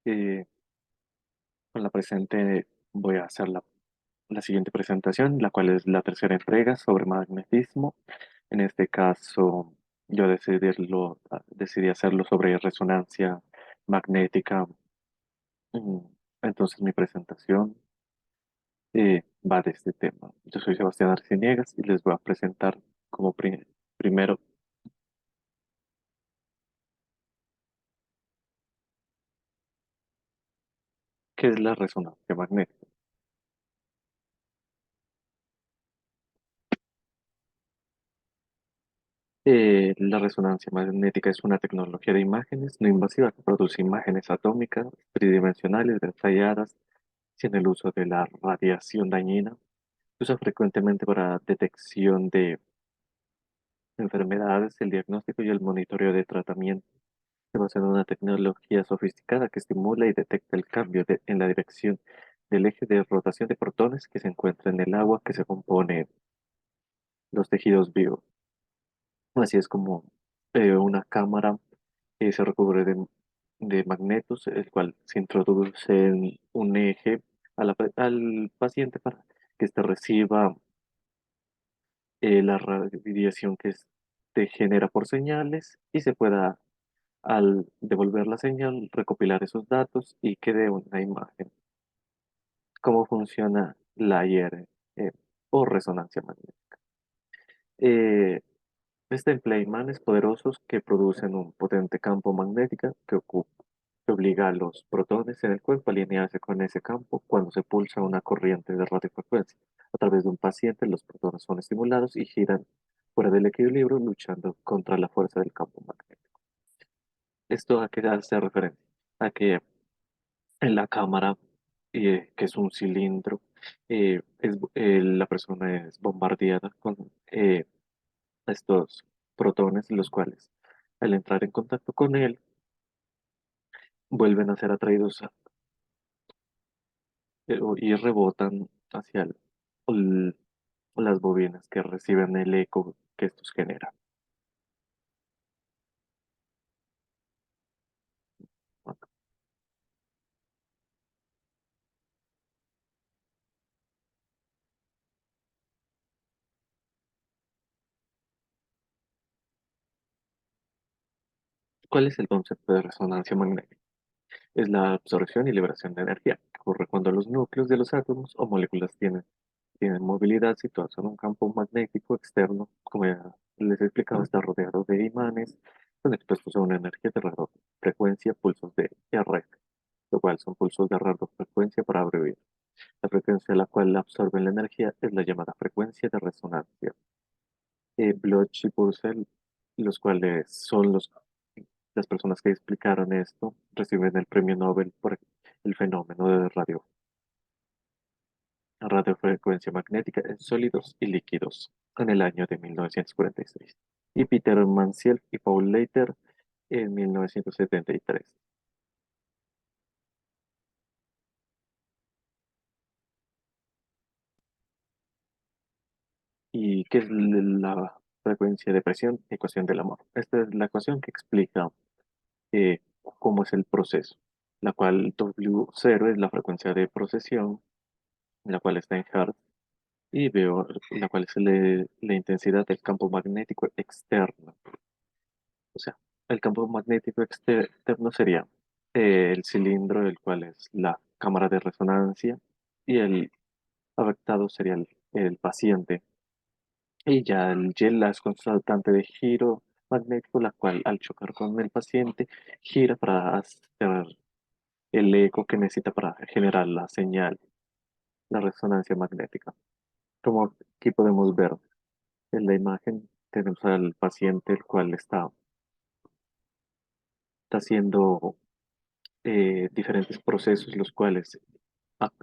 Eh, con la presente voy a hacer la siguiente presentación, la cual es la tercera entrega sobre magnetismo. En este caso, yo decidí hacerlo sobre resonancia magnética. Mm, Entonces, mi presentación va de este tema. Yo soy Sebastián Arciniegas y les voy a presentar como primero qué es la resonancia magnética. La resonancia magnética es una tecnología de imágenes no invasiva que produce imágenes atómicas tridimensionales detalladas sin el uso de la radiación dañina. Se usa frecuentemente para detección de enfermedades, el diagnóstico y el monitoreo de tratamiento. Se basa en una tecnología sofisticada que estimula y detecta el cambio en la dirección del eje de rotación de protones que se encuentra en el agua que se compone los tejidos vivos. Así es como una cámara se recubre de magnetos, el cual se introduce en un eje al paciente para que éste reciba la radiación que te genera por señales y se pueda, al devolver la señal, recopilar esos datos y quede una imagen. ¿Cómo funciona la IR o resonancia magnética? Eh, Esta emplea imanes poderosos que producen un potente campo magnético que obliga a los protones en el cuerpo a alinearse con ese campo cuando se pulsa una corriente de radiofrecuencia. A través de un paciente, los protones son estimulados y giran fuera del equilibrio, luchando contra la fuerza del campo magnético. ¿Esto a qué hace referencia? A que en la cámara, que es un cilindro, la persona es bombardeada con estos protones, los cuales al entrar en contacto con él vuelven a ser atraídos y rebotan hacia el- las bobinas que reciben el eco que estos generan. ¿Cuál es el concepto de resonancia magnética? Es la absorción y liberación de energía que ocurre cuando los núcleos de los átomos o moléculas tienen movilidad situados en un campo magnético externo, como ya les explicaba, está rodeado de imanes, son expuestos a una energía de radiofrecuencia, pulsos de RF, lo cual son pulsos de radiofrecuencia para abreviar. La frecuencia a la cual absorben la energía es la llamada frecuencia de resonancia. Bloch y Purcell, los cuales son las personas que explicaron esto, reciben el premio Nobel por el fenómeno de radiofrecuencia magnética en sólidos y líquidos en el año de 1946. Y Peter Mansell y Paul Leiter en 1973. ¿Y qué es la frecuencia de presión? Ecuación del amor. Esta es la ecuación que explica cómo es el proceso, la cual W0 es la frecuencia de procesión, la cual está en Hertz, y veo la cual es la intensidad del campo magnético externo. O sea, el campo magnético externo sería el cilindro, el cual es la cámara de resonancia, y el afectado sería el paciente. Y ya el gel es constante de giro magnético, la cual al chocar con el paciente gira para hacer el eco que necesita para generar la señal, la resonancia magnética. Como aquí podemos ver en la imagen, tenemos al paciente el cual está haciendo diferentes procesos, los cuales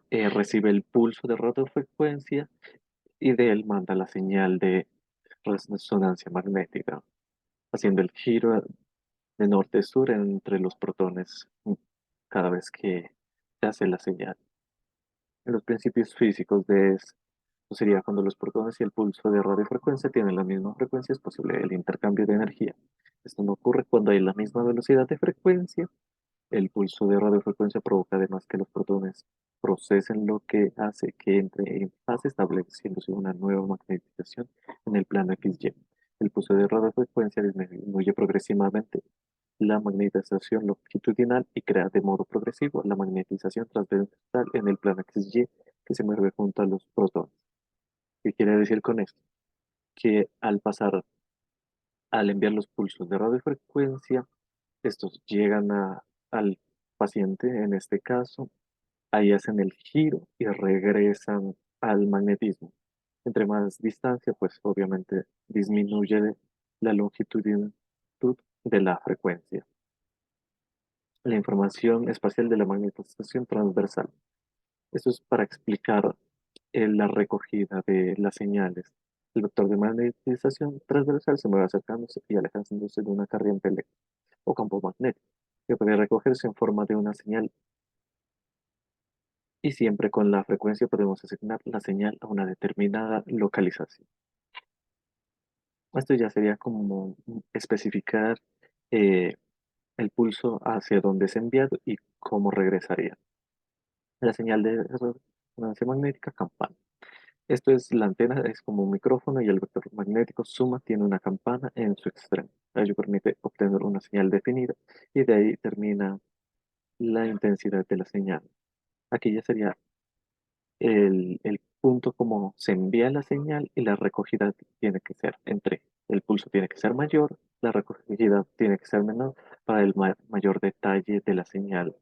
recibe el pulso de radiofrecuencia y de él manda la señal de resonancia magnética, haciendo el giro de norte a sur entre los protones cada vez que se hace la señal. En los principios físicos de esto sería cuando los protones y el pulso de radiofrecuencia tienen la misma frecuencia, es posible el intercambio de energía. Esto no ocurre cuando hay la misma velocidad de frecuencia, El pulso de radiofrecuencia provoca además que los protones procesen, lo que hace que entre en fase, estableciéndose una nueva magnetización en el plano XY. El pulso de radiofrecuencia disminuye progresivamente la magnetización longitudinal y crea de modo progresivo la magnetización transversal en el plano XY que se mueve junto a los protones. ¿Qué quiere decir con esto? Que al enviar los pulsos de radiofrecuencia, estos llegan al paciente, en este caso, ahí hacen el giro y regresan al magnetismo. Entre más distancia, pues obviamente disminuye la longitud de la frecuencia. La información espacial de la magnetización transversal. Esto es para explicar la recogida de las señales. El vector de magnetización transversal se mueve acercándose y alejándose de una corriente eléctrica o campo magnético, que puede recogerse en forma de una señal, y siempre con la frecuencia podemos asignar la señal a una determinada localización. Esto ya sería como especificar eh, el pulso hacia dónde es enviado y cómo regresaría. La señal de resonancia magnética campana. Esto es la antena, es como un micrófono y el vector magnético suma tiene una campana en su extremo. Ello permite obtener una señal definida y de ahí termina la intensidad de la señal. Aquí ya sería el punto como se envía la señal y la recogida tiene que ser entre el pulso tiene que ser mayor, la recogida tiene que ser menor para el mayor detalle de la señal.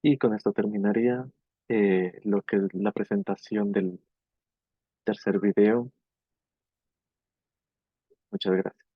Y con esto terminaría lo que es la presentación del tercer video. Muchas gracias.